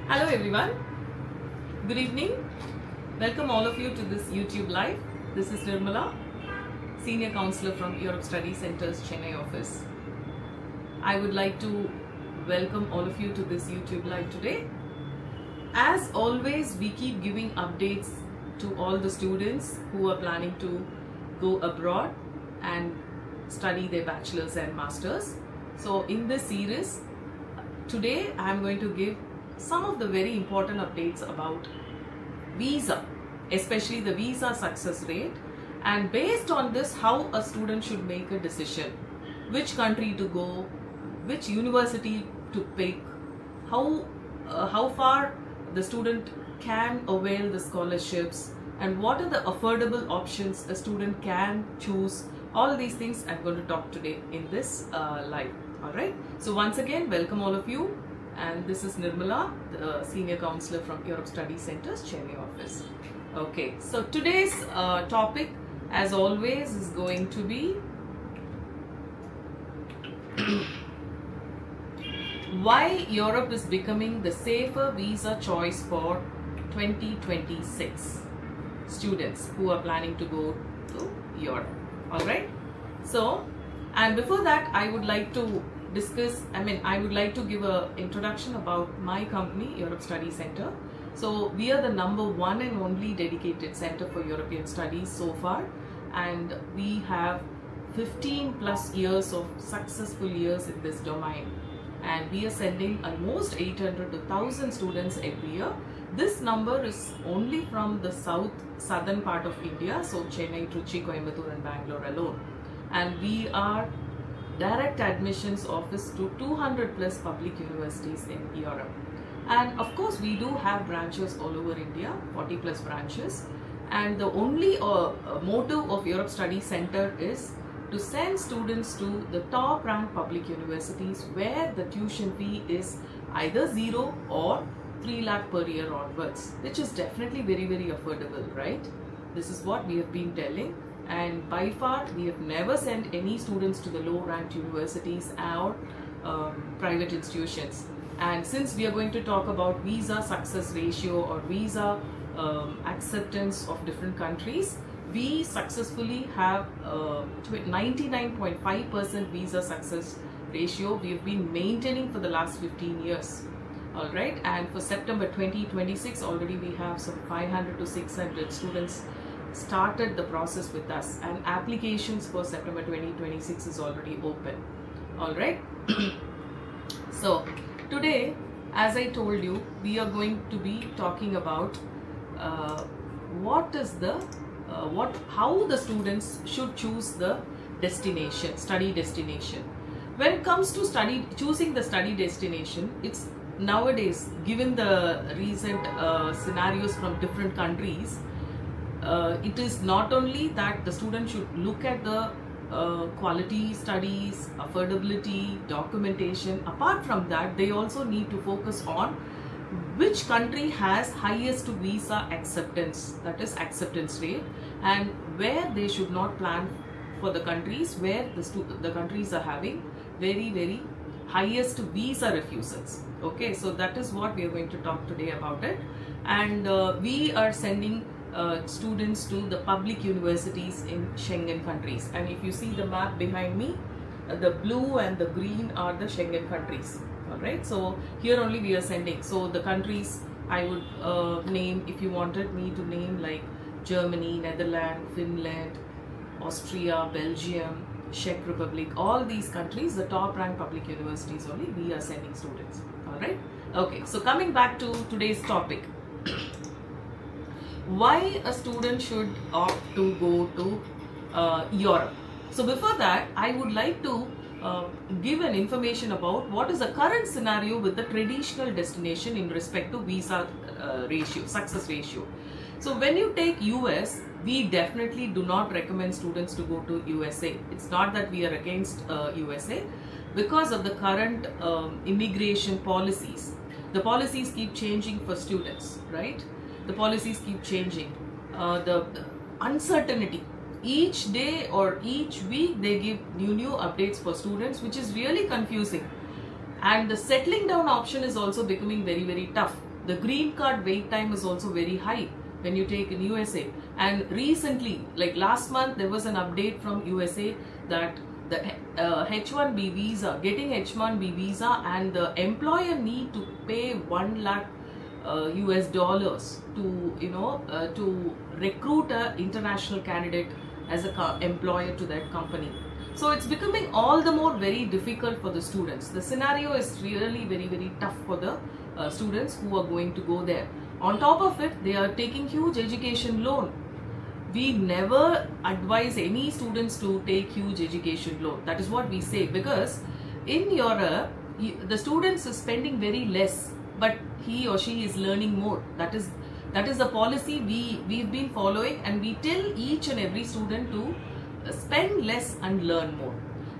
Hello everyone, good evening. Welcome all of you to this YouTube live. This is Nirmala, Senior Counselor from Europe Study Center's Chennai office. I would like to welcome all of you to this YouTube live today. As always, we keep giving updates to all the students who are planning to go abroad and study their bachelor's and master's. So in this series, today I am going to give some of the very important updates about visa, especially the visa success rate, and based on this, how a student should make a decision, which country to go, which university to pick, how far the student can avail the scholarships, and what are the affordable options a student can choose. All these things I'm going to talk today in this live. All right. So once again, welcome all of you. And this is Nirmala, the Senior Counselor from Europe Study Center's Chennai office. Okay, so today's topic, as always, is going to be why Europe is becoming the safer visa choice for 2026 students who are planning to go to Europe. Alright, so, and before that, I would like to I would like to give an introduction about my company, Europe Study Center. So we are the #1 and only dedicated center for European studies so far, and we have 15 plus years of successful years in this domain, and we are sending almost 800 to 1000 students every year. This number is only from the southern part of India, so Chennai, Trichy, Coimbatore and Bangalore alone, and we are direct admissions office to 200 plus public universities in Europe. And of course, we do have branches all over India, 40 plus branches. And the only motto of Europe Study Center is to send students to the top ranked public universities where the tuition fee is either 0 or 3 lakh per year onwards, which is definitely very, very affordable, right? This is what we have been telling. And by far, we have never sent any students to the low-ranked universities or private institutions. And since we are going to talk about visa success ratio or visa acceptance of different countries, we successfully have 99.5% visa success ratio we have been maintaining for the last 15 years. All right, and for September 2026, already we have some 500 to 600 students started the process with us, and applications for September 2026 is already open. All right. So today, as I told you, we are going to be talking about how the students should choose the destination, study destination. When it comes to choosing the study destination, it's nowadays, given the recent scenarios from different countries, it is not only that the student should look at the quality studies, affordability, documentation. Apart from that, they also need to focus on which country has highest visa acceptance, that is acceptance rate, and where they should not plan for the countries where the countries are having very, very highest visa refusals. Okay, so that is what we are going to talk today about it. And we are sending students to the public universities in Schengen countries, and if you see the map behind me, the blue and the green are the Schengen countries. All right, so here only we are sending. So the countries I would name, if you wanted me to name, like Germany, Netherlands, Finland, Austria, Belgium, Czech Republic, all these countries, the top ranked public universities only, we are sending students. All right, okay, so coming back to today's topic, why a student should opt to go to Europe. So before that, I would like to give an information about what is the current scenario with the traditional destination in respect to visa ratio, success ratio. So when you take US, we definitely do not recommend students to go to USA. It's not that we are against USA, because of the current immigration policies. The policies keep changing for students, right? The policies keep changing. The uncertainty, each day or each week they give new updates for students, which is really confusing. And the settling down option is also becoming very, very tough, The green card wait time is also very high when you take in USA. And recently, like last month, there was an update from USA that the H1B visa, getting H1B visa, and the employer need to pay 1 lakh US dollars to to recruit a international candidate as a employer to that company. So it's becoming all the more very difficult for the students. The scenario is really very tough for the students who are going to go there. On top of it, they are taking huge education loan. We never advise any students to take huge education loan. That is what we say, because in Europe, the students is spending very less, but he or she is learning more. That is the policy we've been following, and we tell each and every student to spend less and learn more.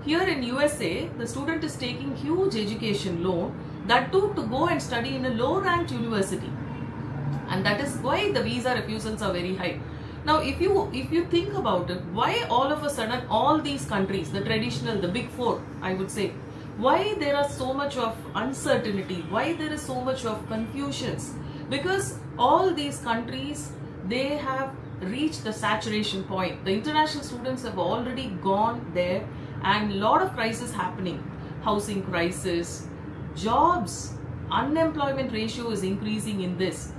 Here in USA, the student is taking huge education loan, that too to go and study in a low ranked university, and that is why the visa refusals are very high. Now if you think about it, why all of a sudden all these countries, the traditional, the big four, I would say, why there are so much of uncertainty, why there is so much of confusions? Because all these countries, they have reached the saturation point. The international students have already gone there, and a lot of crisis happening. Housing crisis, jobs, unemployment ratio is increasing in this.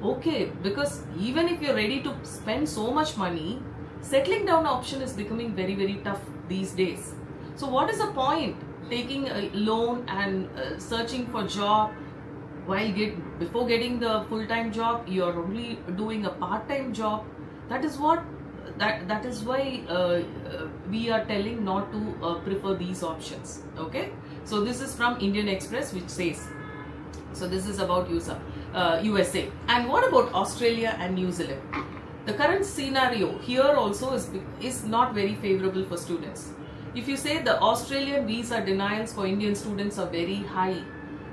Okay, because even if you're ready to spend so much money, settling down option is becoming very tough these days. So what is the point taking a loan and searching for job while before getting the full-time job you're only doing a part-time job? That is why we are telling not to prefer these options. Okay, so this is from Indian Express, which says, so this is about USA. And what about Australia and New Zealand? The current scenario here also is not very favorable for students. If you say the Australian visa denials for Indian students are very high,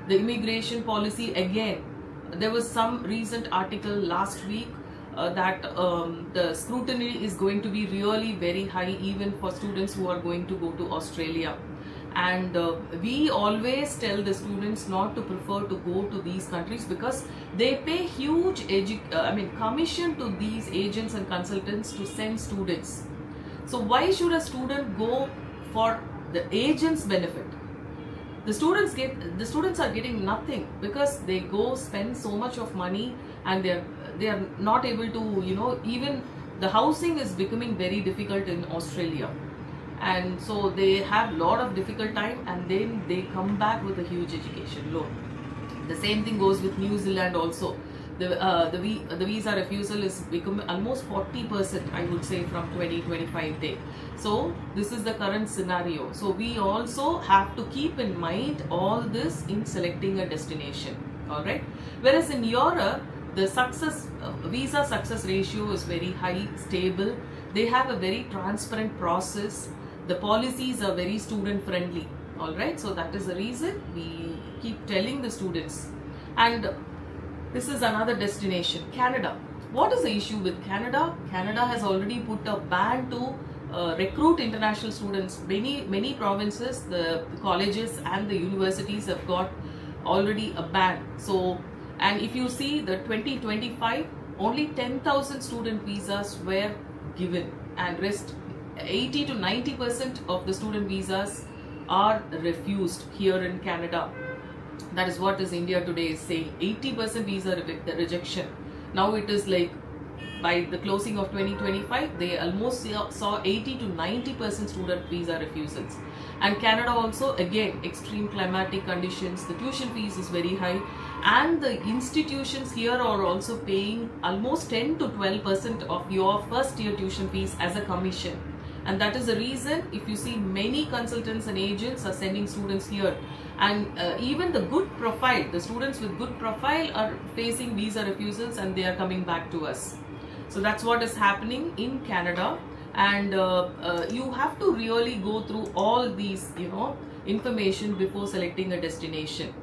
the immigration policy, again, there was some recent article last week that the scrutiny is going to be really very high even for students who are going to go to Australia. And we always tell the students not to prefer to go to these countries, because they pay huge commission to these agents and consultants to send students. So why should a student go for the agent's benefit? The students are getting nothing, because they go spend so much of money, and they are not able to, even the housing is becoming very difficult in Australia, and so they have lot of difficult time, and then they come back with a huge education loan. The same thing goes with New Zealand also. The visa refusal is becoming almost 40%, I would say, from 2025 day. So this is the current scenario. So we also have to keep in mind all this in selecting a destination. All right. Whereas in Europe, the visa success ratio is very high, stable. They have a very transparent process. The policies are very student friendly. All right. So that is the reason we keep telling the students. And this is another destination, Canada. What is the issue with Canada? Canada has already put a ban to recruit international students. Many provinces, the colleges and the universities have got already a ban. So, and if you see the 2025, only 10,000 student visas were given, and rest 80 to 90% of the student visas are refused here in Canada. That is what is India Today is saying. 80% visa rejection. Now it is like, by the closing of 2025, they almost saw 80 to 90% student visa refusals. And Canada also, again, extreme climatic conditions, the tuition fees is very high, and the institutions here are also paying almost 10 to 12% of your first year tuition fees as a commission. And that is the reason, if you see, many consultants and agents are sending students here. And even the good profile, the students with good profile are facing visa refusals, and they are coming back to us. So that's what is happening in Canada. And you have to really go through all these, information before selecting a destination.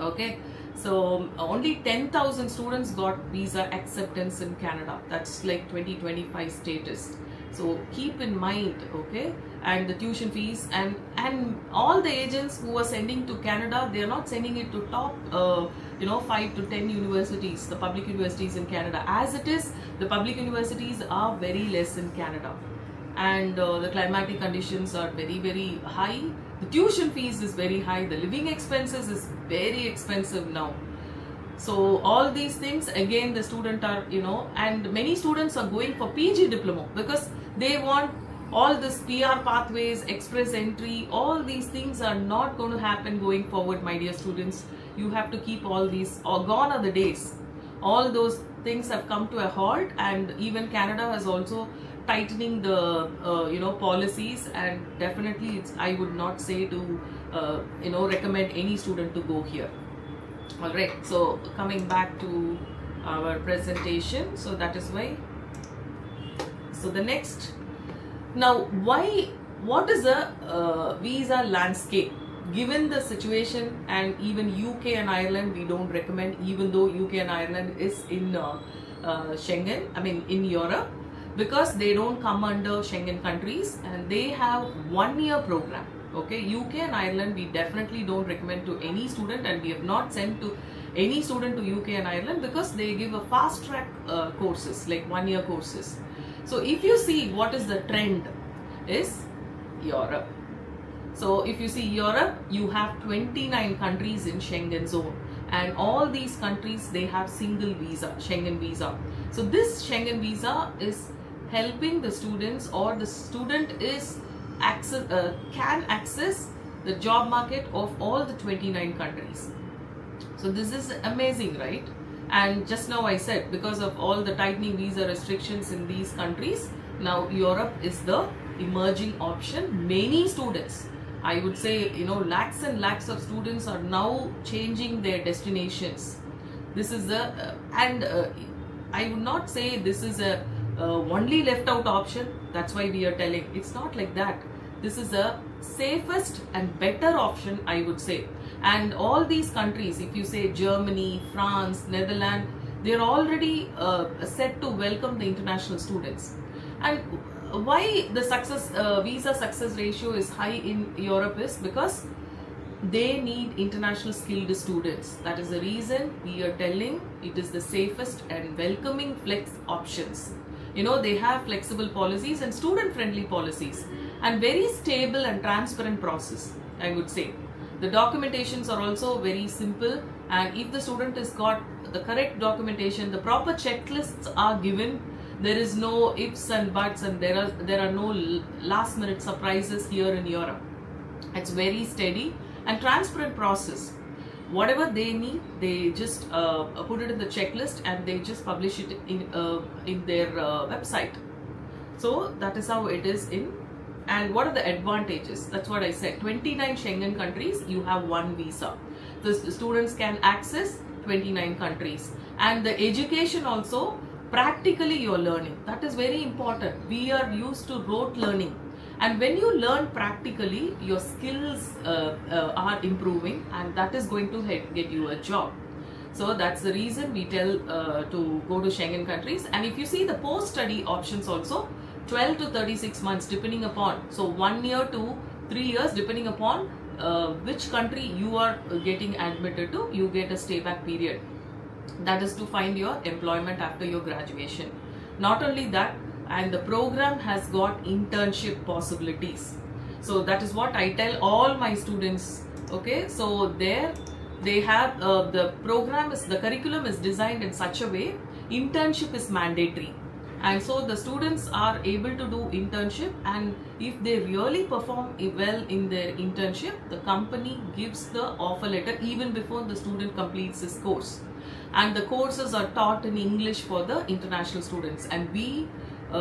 Okay. So only 10,000 students got visa acceptance in Canada. That's like 2025 status. So keep in mind, okay, and the tuition fees, and all the agents who are sending to Canada, they are not sending it to top 5 to 10 universities, the public universities in Canada. As it is, the public universities are very less in Canada, and the climatic conditions are very, very high. The tuition fees is very high. The living expenses is very expensive now. So all these things, again, the student are, and many students are going for PG diploma because they want all this PR pathways, express entry. All these things are not going to happen going forward, my dear students. You have to keep all these, or gone are the days. All those things have come to a halt, and even Canada has also tightening the policies, and definitely I would not say to recommend any student to go here. All right, so coming back to our presentation, so that is why. So the next, now what is a visa landscape given the situation? And even UK and Ireland we don't recommend, even though UK and Ireland is in Schengen, I mean in Europe, because they don't come under Schengen countries and they have 1 year program. Okay, UK and Ireland we definitely don't recommend to any student, and we have not sent to any student to UK and Ireland because they give a fast track courses, like 1 year courses. So if you see what is the trend is Europe. So if you see Europe, you have 29 countries in Schengen zone, and all these countries they have single visa, Schengen visa. So this Schengen visa is helping the students, or the student is can access the job market of all the 29 countries. So this is amazing, right? And just now I said, because of all the tightening visa restrictions in these countries, now Europe is the emerging option. Many students, I would say, lakhs and lakhs of students are now changing their destinations. This is the I would not say this is a only left out option. That's why we are telling, it's not like that. This is the safest and better option, I would say. And all these countries, if you say Germany, France, Netherlands, they're already set to welcome the international students. And why the visa success ratio is high in Europe is because they need international skilled students. That is the reason we are telling it is the safest and welcoming flex options. They have flexible policies and student friendly policies, and very stable and transparent process, I would say. The documentations are also very simple, and if the student has got the correct documentation, the proper checklists are given. There is no ifs and buts, and there are no last minute surprises here in Europe. It's very steady and transparent process. Whatever they need, they just put it in the checklist and they just publish it in their website. So that is how it is in. And what are the advantages? That's what I said. 29 Schengen countries, you have one visa. The students can access 29 countries. And the education also, practically you're learning. That is very important. We are used to rote learning. And when you learn practically, your skills are improving, and that is going to get you a job. So that's the reason we tell to go to Schengen countries. And if you see the post-study options also, 12 to 36 months depending upon, so 1 year to 3 years depending upon which country you are getting admitted to, you get a stay back period. That is to find your employment after your graduation. Not only that, and the program has got internship possibilities. So that is what I tell all my students. Okay, so there they have the curriculum is designed in such a way, internship is mandatory. And so the students are able to do internship, and if they really perform well in their internship, the company gives the offer letter even before the student completes his course. And the courses are taught in English for the international students, and we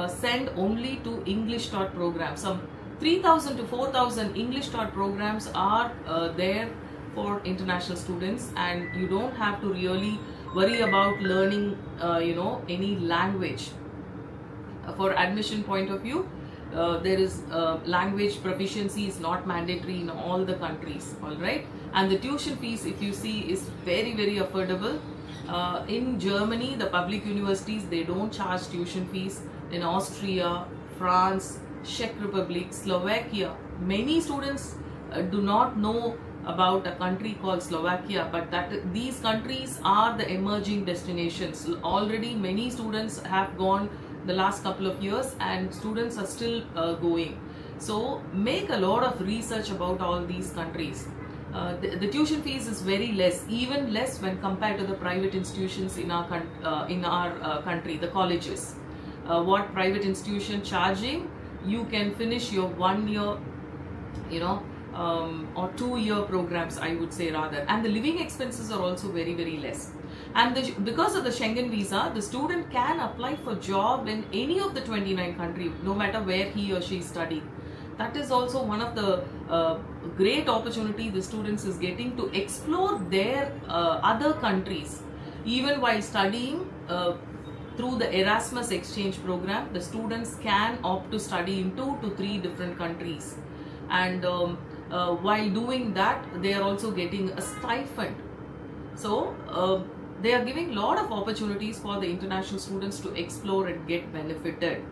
send only to English taught programs. Some 3,000 to 4,000 English taught programs are there for international students, and you don't have to really worry about learning any language. For admission point of view, there is language proficiency is not mandatory in all the countries. All right, and the tuition fees, if you see, is very, very affordable. In Germany, the public universities, they don't charge tuition fees. In Austria, France, Czech Republic, Slovakia. Many students do not know about a country called Slovakia, but these countries are the emerging destinations. Already many students have gone the last couple of years, and students are still going. So make a lot of research about all these countries. The tuition fees is very less, even less when compared to the private institutions in our country, the colleges. What private institution charging, you can finish your 1 year, or 2 year programs, I would say rather. And the living expenses are also very, very less. And because of the Schengen visa, the student can apply for job in any of the 29 countries, no matter where he or she studied. That is also one of the great opportunity the students is getting to explore their other countries. Even while studying through the Erasmus exchange program, the students can opt to study in 2 to 3 different countries. And while doing that, they are also getting a stipend. So they are giving a lot of opportunities for the international students to explore and get benefited.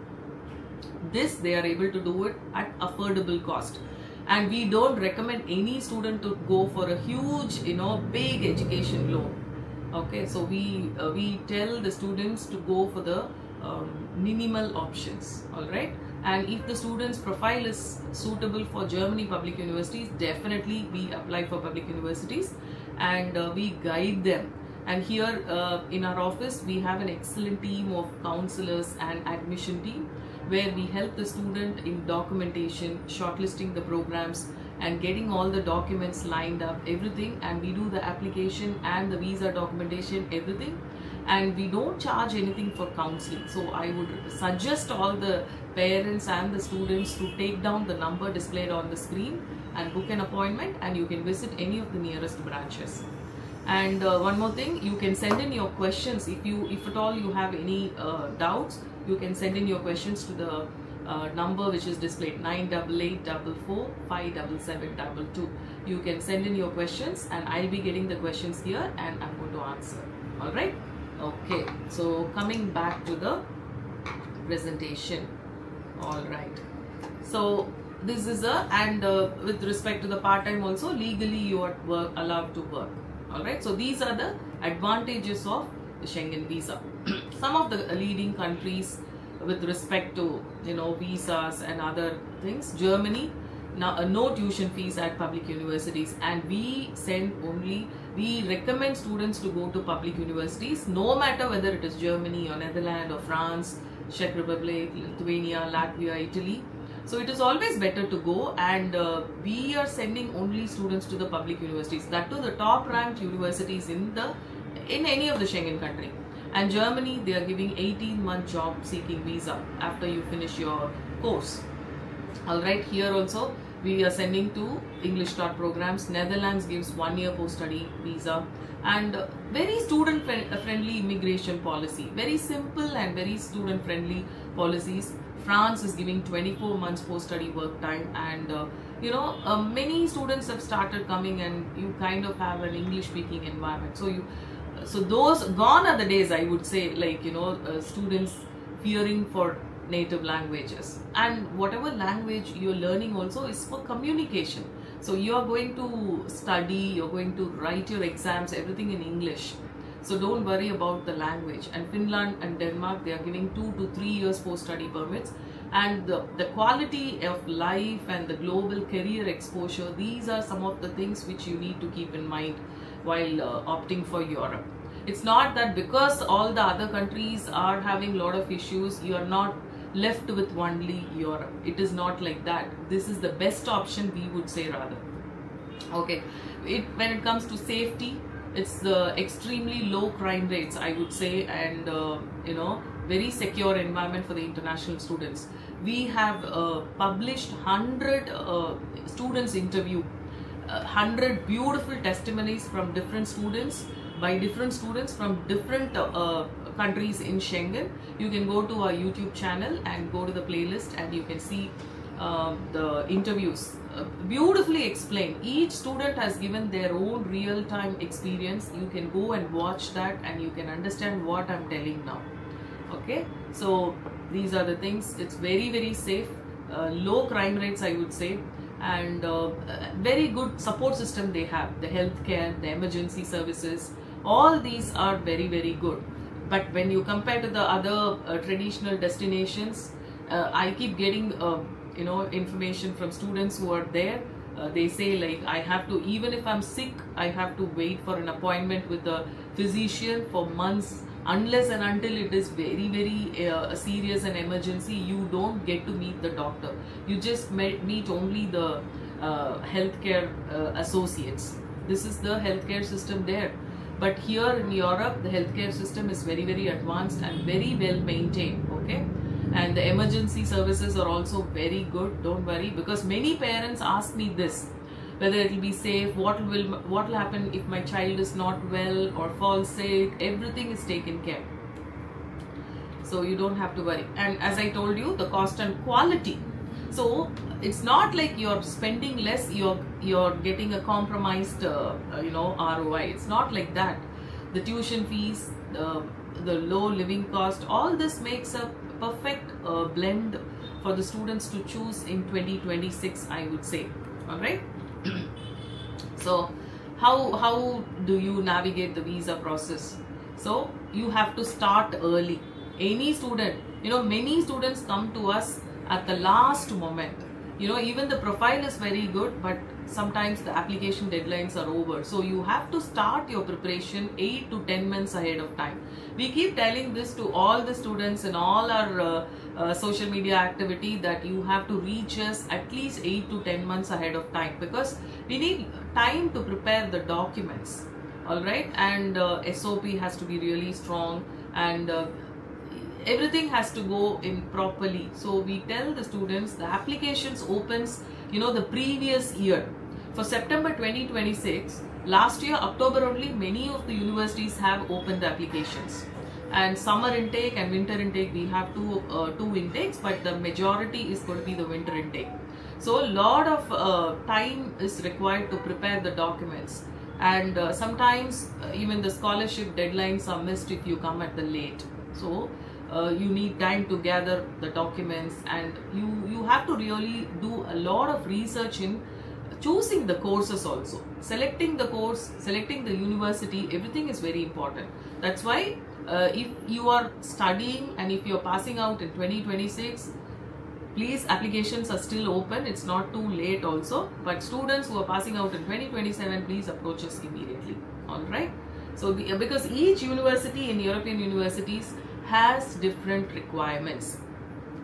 This they are able to do it at affordable cost, and we don't recommend any student to go for a huge, big education loan. Okay, so we tell the students to go for the minimal options. All right, and if the student's profile is suitable for Germany public universities, definitely we apply for public universities, and we guide them. And here in our office, we have an excellent team of counselors and admission team, where we help the student in documentation, shortlisting the programs, and getting all the documents lined up, everything. And we do the application and the visa documentation, everything. And we don't charge anything for counseling. So I would suggest all the parents and the students to take down the number displayed on the screen and book an appointment, and you can visit any of the nearest branches. And one more thing, you can send in your questions if at all you have any doubts. You can send in your questions to the number which is displayed, 9884457722. You can send in your questions, and I'll be getting the questions here, and I'm going to answer. All right. Okay. So coming back to the presentation. All right. So this is with respect to the part-time also, legally you are allowed to work. Alright, so these are the advantages of the Schengen visa. Some of the leading countries with respect to visas and other things. Germany, now no tuition fees at public universities, and we recommend students to go to public universities, no matter whether it is Germany or Netherlands or France, Czech Republic, Lithuania, Latvia, Italy. So it is always better to go, and we are sending only students to the public universities, that to the top ranked universities in any of the Schengen country. And Germany, they are giving 18-month job seeking visa after you finish your course. Alright, here also we are sending to English start programs. Netherlands gives 1 year post study visa, and very student friendly immigration policy, very simple and very student friendly policies. France is giving 24 months post-study work time, and many students have started coming, and you kind of have an English-speaking environment. So those gone are the days, I would say, students fearing for native languages, and whatever language you're learning also is for communication. So you are going to study, you're going to write your exams, everything in English. So don't worry about the language. And Finland and Denmark, they are giving 2 to 3 years post-study permits. And the quality of life and the global career exposure, these are some of the things which you need to keep in mind while opting for Europe. It's not that because all the other countries are having a lot of issues, you are not left with only Europe. It is not like that. This is the best option, we would say rather. Okay, when it comes to safety, it's extremely low crime rates, I would say, and very secure environment for the international students. We have published 100 students interview, 100 beautiful testimonies from different students, by different students from different countries in Schengen. You can go to our YouTube channel and go to the playlist, and you can see the interviews beautifully explained. Each student has given their own real-time experience. You can go and watch that, and you can understand what I'm telling now. Okay, so These are the things. It's very, very safe, low crime rates, I would say, and very good support system they have. The healthcare, the emergency services, all these are very, very good. But when you compare to the other traditional destinations, I keep getting information from students who are there. They say, like, I have to, even if I'm sick, I have to wait for an appointment with the physician for months, unless and until it is very, very serious and emergency. You don't get to meet the doctor. You just meet only the healthcare associates. This is the healthcare system there. But here in Europe, the healthcare system is very, very advanced and very well maintained. Okay, and the emergency services are also very good. Don't worry, because many parents ask me this, whether it will be safe, what will happen if my child is not well or falls sick. Everything is taken care, so you don't have to worry. And as I told you, the cost and quality. So it's not like you're spending less, you're getting a compromised ROI. It's not like that. The tuition fees, the low living cost, all this makes a perfect blend for the students to choose in 2026, I would say. All right. So how do you navigate the visa process? So you have to start early. Any student, many students come to us at the last moment. Even the profile is very good, but sometimes the application deadlines are over. So you have to start your preparation 8 to 10 months ahead of time. We keep telling this to all the students in all our social media activity, that you have to reach us at least 8 to 10 months ahead of time, because we need time to prepare the documents. All right, and SOP has to be really strong, and everything has to go in properly. So we tell the students the applications opens the previous year. For September 2026, last year October only, many of the universities have opened the applications. And summer intake and winter intake, we have two intakes, but the majority is going to be the winter intake. So a lot of time is required to prepare the documents, and sometimes even the scholarship deadlines are missed if you come at the late. So you need time to gather the documents, and you have to really do a lot of research in choosing the courses also. Selecting the course, selecting the university, everything is very important. That's why if you are studying and if you are passing out in 2026, please, applications are still open. It's not too late also. But students who are passing out in 2027, please approach us immediately. All right. So because each university in European universities has different requirements,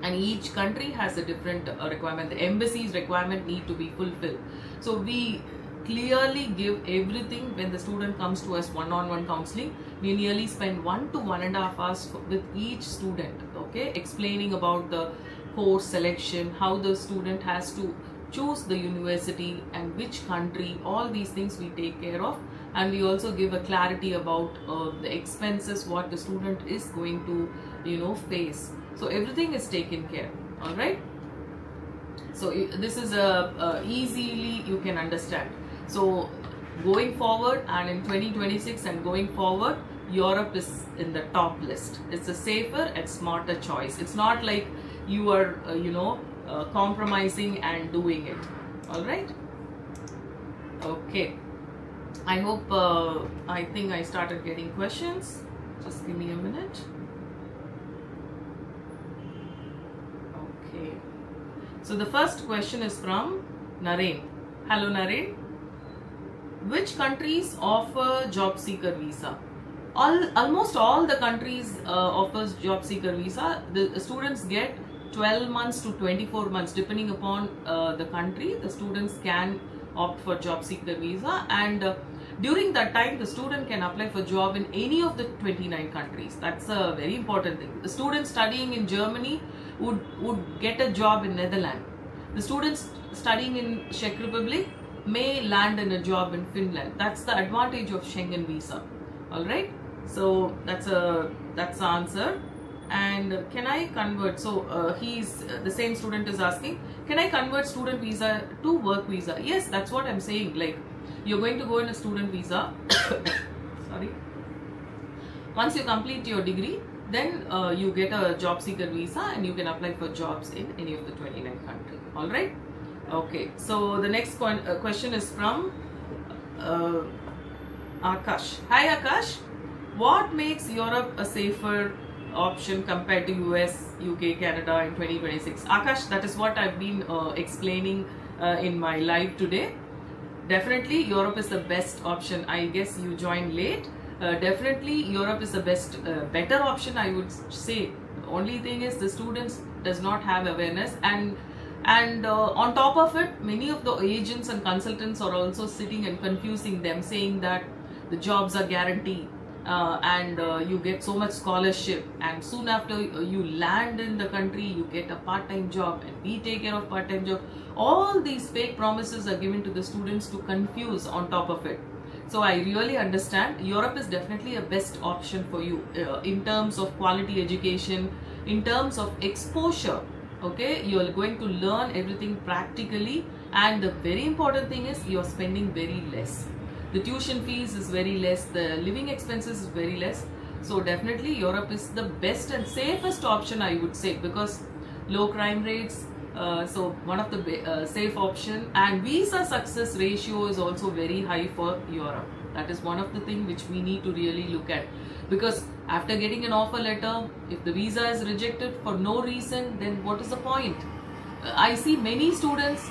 and each country has a different requirement. The embassy's requirement need to be fulfilled. So we clearly give everything. When the student comes to us one-on-one counseling, we nearly spend 1 to 1.5 hours with each student, okay, explaining about the course selection, how the student has to choose the university and which country. All these things we take care of, and we also give a clarity about the expenses what the student is going to face. So everything is taken care. All right. So this is easily you can understand. So going forward, and in 2026 and going forward, Europe is in the top list. It's a safer and smarter choice. It's not like you are compromising and doing it. All right. Okay. I hope I think I started getting questions. Just give me a minute. Okay. So the first question is from Naren. Hello Naren. Which countries offer job seeker visa? Almost all the countries offers job seeker visa. The students get 12 months to 24 months depending upon the country. The students can opt for job seeker visa, and during that time the student can apply for job in any of the 29 countries. That's a very important thing. The student studying in Germany would get a job in Netherlands. The students studying in Czech Republic may land in a job in Finland. That's the advantage of Schengen visa. All right. So that's the answer. And can I convert? So the same student is asking, can I convert student visa to work visa? Yes, that's what I'm saying. Like, you're going to go in a student visa. Sorry. Once you complete your degree, then you get a job seeker visa and you can apply for jobs in any of the 29 countries. All right. Okay. So the next question is from uh, Akash. Hi Akash. What makes Europe a safer option compared to US, UK, Canada in 2026? Akash, that is what I've been explaining in my live today. Definitely Europe is the best option. I guess you joined late. Definitely Europe is the better option, I would say. Only thing is the students does not have awareness, and on top of it, many of the agents and consultants are also sitting and confusing them, saying that the jobs are guaranteed, and you get so much scholarship, and soon after you land in the country you get a part-time job, and we take care of part-time job. All these fake promises are given to the students to confuse on top of it. So I really understand Europe is definitely a best option for you in terms of quality education, in terms of exposure. Okay, you are going to learn everything practically, and the very important thing is you are spending very less. The tuition fees is very less, the living expenses is very less. So definitely Europe is the best and safest option, I would say, because low crime rates, so one of the safe option, and visa success ratio is also very high for Europe. That is one of the things which we need to really look at, because after getting an offer letter, if the visa is rejected for no reason, then what is the point? I see many students,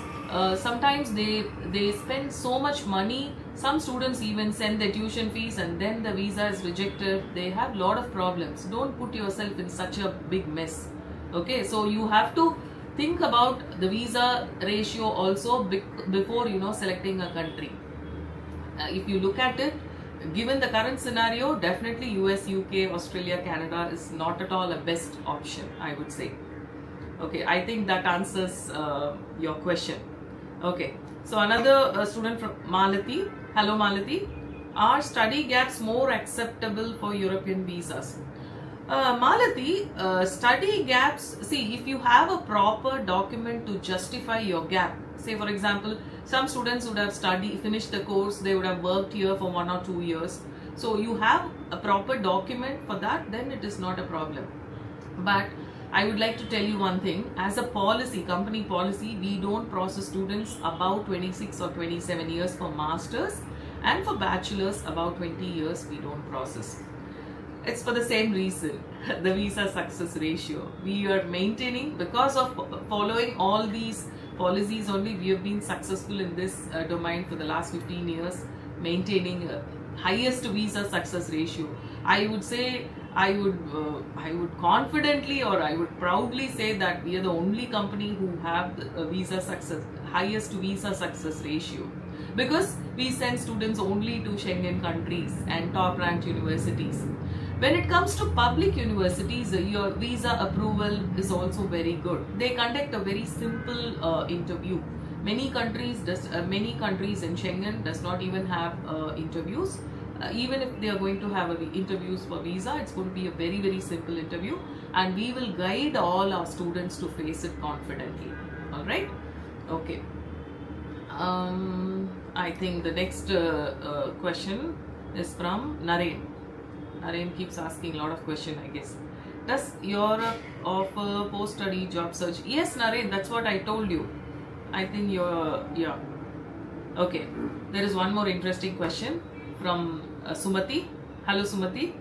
sometimes they spend so much money. Some students even send their tuition fees and then the visa is rejected. They have lot of problems. Don't put yourself in such a big mess. Okay, so you have to think about the visa ratio also before selecting a country. If you look at it, given the current scenario, definitely US, UK, Australia, Canada is not at all a best option, I would say. Okay, I think that answers your question. Okay, so another student from Malati. Hello Malati. Are study gaps more acceptable for European visas? Malati, study gaps, see, if you have a proper document to justify your gap, say for example, some students would have finished the course, they would have worked here for 1 or 2 years. So you have a proper document for that, then it is not a problem. But I would like to tell you one thing, as a policy, company policy, we don't process students about 26 or 27 years for masters, and for bachelors about 20 years we don't process. It's for the same reason, the visa success ratio. We are maintaining, because of following all these policies only, we have been successful in this domain for the last 15 years, maintaining highest visa success ratio. I would say, I would confidently, or I would proudly say that we are the only company who have the highest visa success ratio, because we send students only to Schengen countries and top ranked universities. When it comes to public universities, your visa approval is also very good. They conduct a very simple interview. Many countries in Schengen does not even have interviews. Even if they are going to have interviews for visa, it's going to be a very, very simple interview, and we will guide all our students to face it confidently. All right? Okay. I think the next question is from Naren. Naren keeps asking a lot of questions, I guess. Does Europe offer post-study job search? Yes, Naren, that's what I told you. I think yeah. Okay. There is one more interesting question from Sumati. Hello Sumati.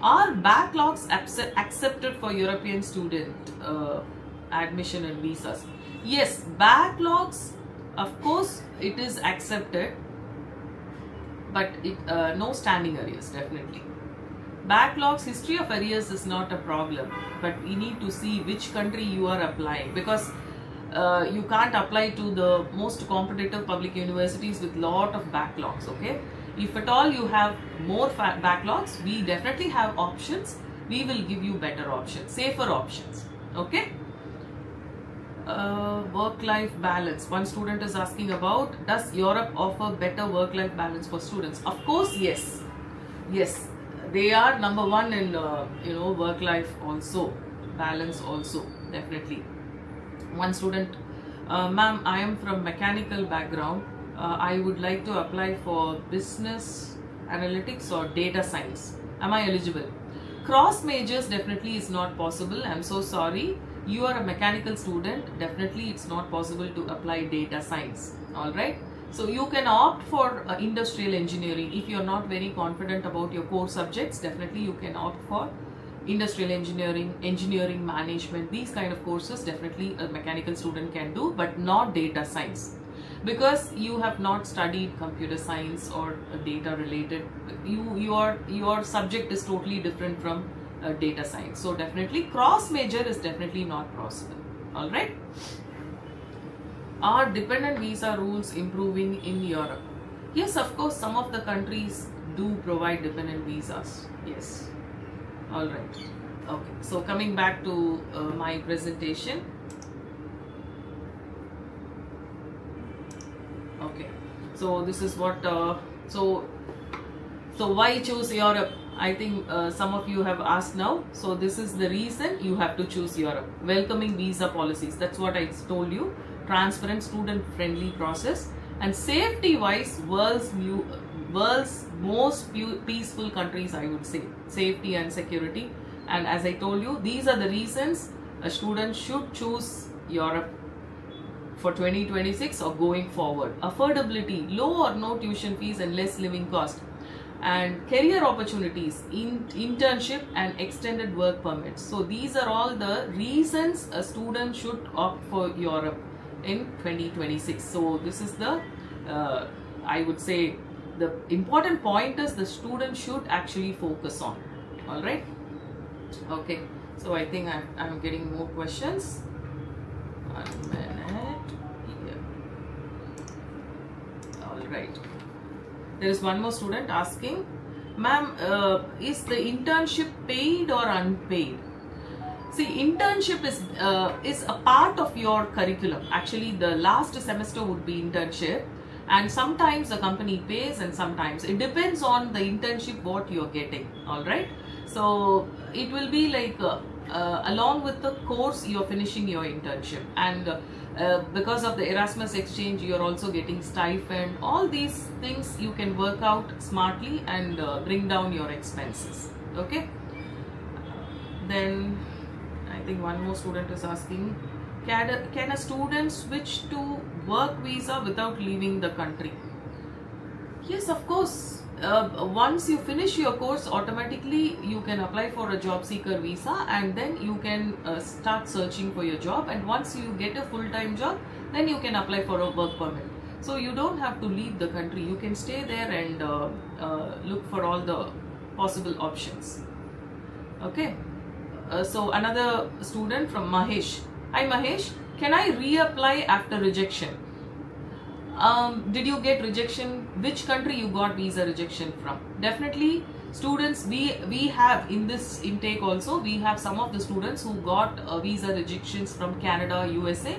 Are backlogs accepted for European student admission and visas? Yes, backlogs, of course it is accepted, but no standing arrears, definitely. Backlogs, history of arrears is not a problem, but we need to see which country you are applying, because you can't apply to the most competitive public universities with lot of backlogs. Okay, if at all you have more backlogs, we definitely have options. We will give you better options, safer options. Okay. Work-life balance. One student is asking about, does Europe offer better work-life balance for students? Of course, yes. Yes, they are number one in work-life also, balance also, definitely. One student, ma'am, I am from mechanical background. I would like to apply for business analytics or data science. Am I eligible? Cross majors definitely is not possible. I'm so sorry. You are a mechanical student. Definitely it's not possible to apply data science. Alright. So you can opt for industrial engineering. If you're not very confident about your core subjects, definitely you can opt for industrial engineering, engineering management. These kind of courses definitely a mechanical student can do, but not data science. Because you have not studied computer science or data related, your subject is totally different from data science. So definitely cross major is definitely not possible. All right. Are dependent visa rules improving in Europe? Yes, of course, some of the countries do provide dependent visas. Yes. All right. Okay. So coming back to my presentation. Okay. So this is what. So why choose Europe? I think some of you have asked now. So this is the reason you have to choose Europe. Welcoming visa policies. That's what I told you. Transparent, student-friendly process, and safety-wise, world's most peaceful countries, I would say. Safety and security. And as I told you, these are the reasons a student should choose Europe for 2026 or going forward. Affordability, low or no tuition fees and less living cost. And career opportunities, internship and extended work permits. So these are all the reasons a student should opt for Europe in 2026. So this is the I would say the important point is the student should actually focus on. All right. Okay. So I think I'm getting more questions. 1 minute. Yeah. All right. There is one more student asking, ma'am, is the internship paid or unpaid? See, internship is a part of your curriculum. Actually, the last semester would be internship, and sometimes the company pays and sometimes it depends on the internship what you're getting. All right. So it will be like along with the course you're finishing your internship, and because of the Erasmus exchange you're also getting stipend. All these things you can work out smartly and bring down your expenses. Okay. Then I think one more student is asking, can a student switch to work visa without leaving the country? Yes, of course. Once you finish your course, automatically you can apply for a job seeker visa, and then you can start searching for your job, and once you get a full-time job, then you can apply for a work permit. So you don't have to leave the country. You can stay there and look for all the possible options. Okay. So another student from Mahesh. Hi Mahesh, can I reapply after rejection? Did you get rejection? Which country you got visa rejection from? Definitely students, we have in this intake also, we have some of the students who got visa rejections from Canada, USA.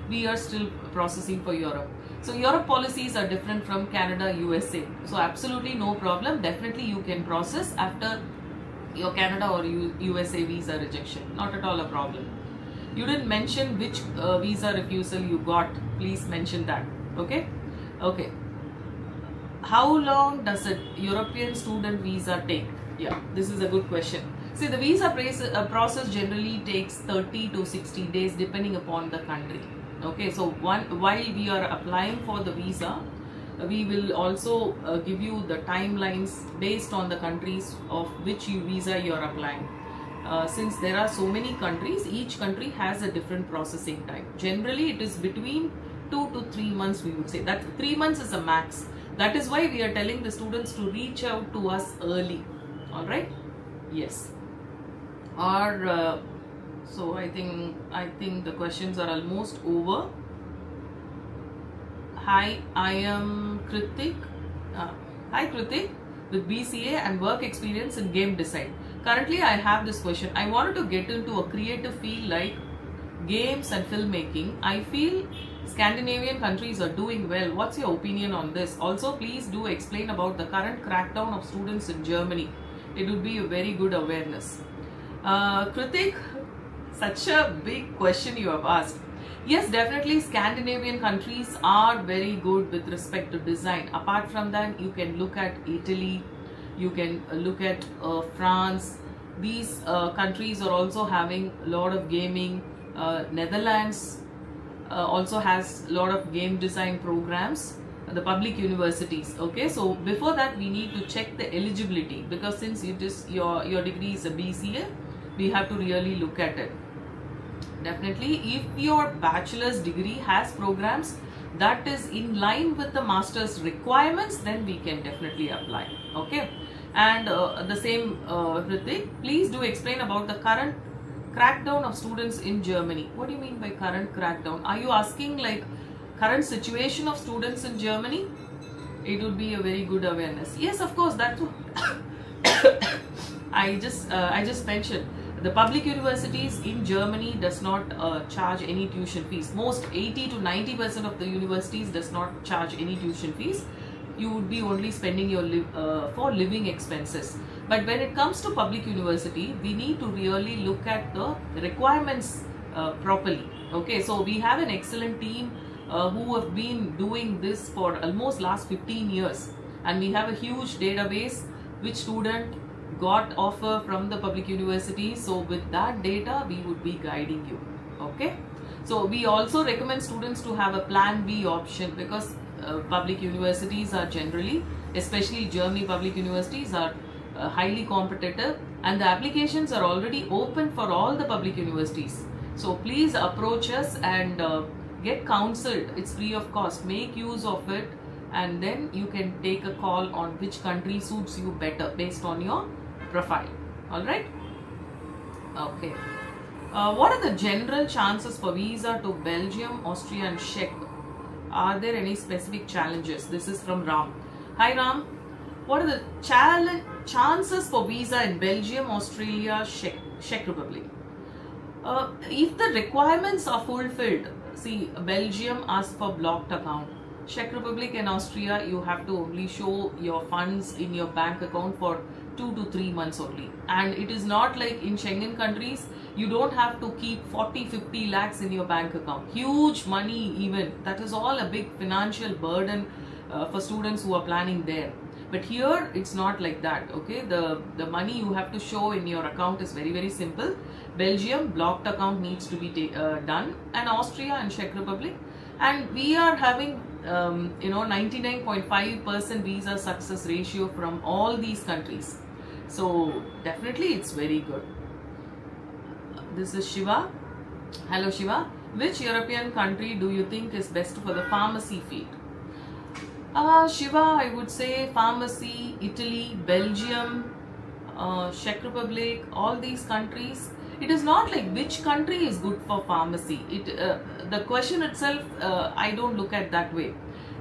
We are still processing for Europe. So Europe policies are different from Canada, USA. So absolutely no problem. Definitely you can process after your Canada or USA visa rejection. Not at all a problem. You didn't mention which visa refusal you got. Please mention that. Okay. Okay. How long does a European student visa take? Yeah, this is a good question. See, the visa process generally takes 30 to 60 days depending upon the country. Okay, so while we are applying for the visa, we will also give you the timelines based on the countries of which visa you are applying. Since there are so many countries, each country has a different processing time. Generally, it is between 2 to 3 months, we would say. That 3 months is a max. That is why we are telling the students to reach out to us early. All right? Yes. Or so I think the questions are almost over. Hi, I am Kritik. Hi Kritik, with BCA and work experience in game design. Currently, I have this question. I wanted to get into a creative field like games and filmmaking. I feel Scandinavian countries are doing well. What's your opinion on this? Also, please do explain about the current crackdown of students in Germany. It would be a very good awareness. Kritik, such a big question you have asked. Yes, definitely Scandinavian countries are very good with respect to design. Apart from that, you can look at Italy, you can look at France, These countries are also having a lot of gaming. Netherlands also has a lot of game design programs, the public universities. Okay, so before that we need to check the eligibility, because since it is your degree is a BCA, we have to really look at it. Definitely, if your bachelor's degree has programs that is in line with the master's requirements, then we can definitely apply. Okay, and the same Hrithik, please do explain about the current crackdown of students in Germany. What do you mean by current crackdown? Are you asking like current situation of students in Germany? It would be a very good awareness. Yes, of course, that's what I just mentioned. The public universities in Germany does not charge any tuition fees. Most 80 to 90% of the universities does not charge any tuition fees. You would be only spending your for living expenses. But when it comes to public university, we need to really look at the requirements properly. Okay, so we have an excellent team who have been doing this for almost last 15 years, and we have a huge database which student got offer from the public university. So with that data we would be guiding you. Okay, so we also recommend students to have a plan B option, because public universities are generally, especially Germany public universities, are highly competitive, and the applications are already open for all the public universities. So please approach us and get counseled. It's free of cost. Make use of it, and then you can take a call on which country suits you better based on your profile. All right. Okay. What are the general chances for visa to Belgium, Austria and Czech? Are there any specific challenges? This is from Ram. Hi Ram. What are the chances for visa in Belgium, Australia, Czech Republic? If the requirements are fulfilled, see, Belgium asks for blocked account. Czech Republic and Austria, you have to only show your funds in your bank account for 2 to 3 months only. And it is not like in Schengen countries, you don't have to keep 40-50 lakhs in your bank account. Huge money even. That is all a big financial burden for students who are planning there. But here it's not like that. Okay, the money you have to show in your account is very, very simple. Belgium, blocked account needs to be done, and Austria and Czech Republic. And we are having 99.5% visa success ratio from all these countries. So definitely it's very good. This is Shiva. Hello Shiva. Which European country do you think is best for the pharmacy field? Shiva, I would say pharmacy, Italy, Belgium, Czech Republic, all these countries. It is not like which country is good for pharmacy. The question itself, I don't look at that way.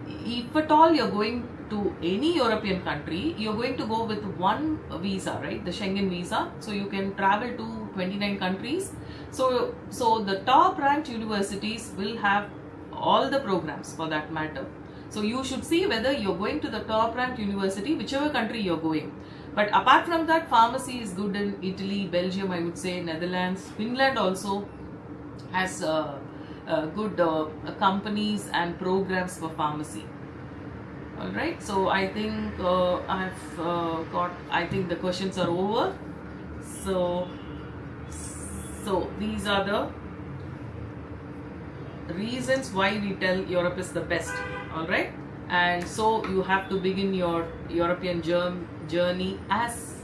If at all you're going to any European country, you're going to go with one visa, right? The Schengen visa. So you can travel to 29 countries. So the top ranked universities will have all the programs for that matter. So you should see whether you're going to the top ranked university, whichever country you're going. But apart from that, pharmacy is good in Italy, Belgium, I would say, Netherlands, Finland also has good companies and programs for pharmacy. All right, so I think I think the questions are over. So these are the reasons why we tell Europe is the best. All right, and so you have to begin your European journey as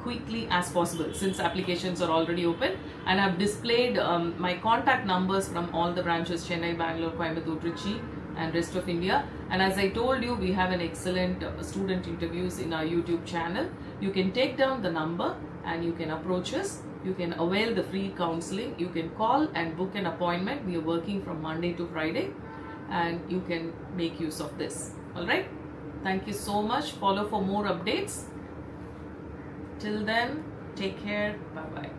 quickly as possible, since applications are already open, and I've displayed my contact numbers from all the branches: Chennai, Bangalore, Coimbatore, Trichy and rest of India. And as I told you, we have an excellent student interviews in our YouTube channel. You can take down the number and you can approach us. You can avail the free counseling. You can call and book an appointment. We are working from Monday to Friday, and you can make use of this. All right, thank you so much. Follow for more updates. Till then, take care. Bye bye.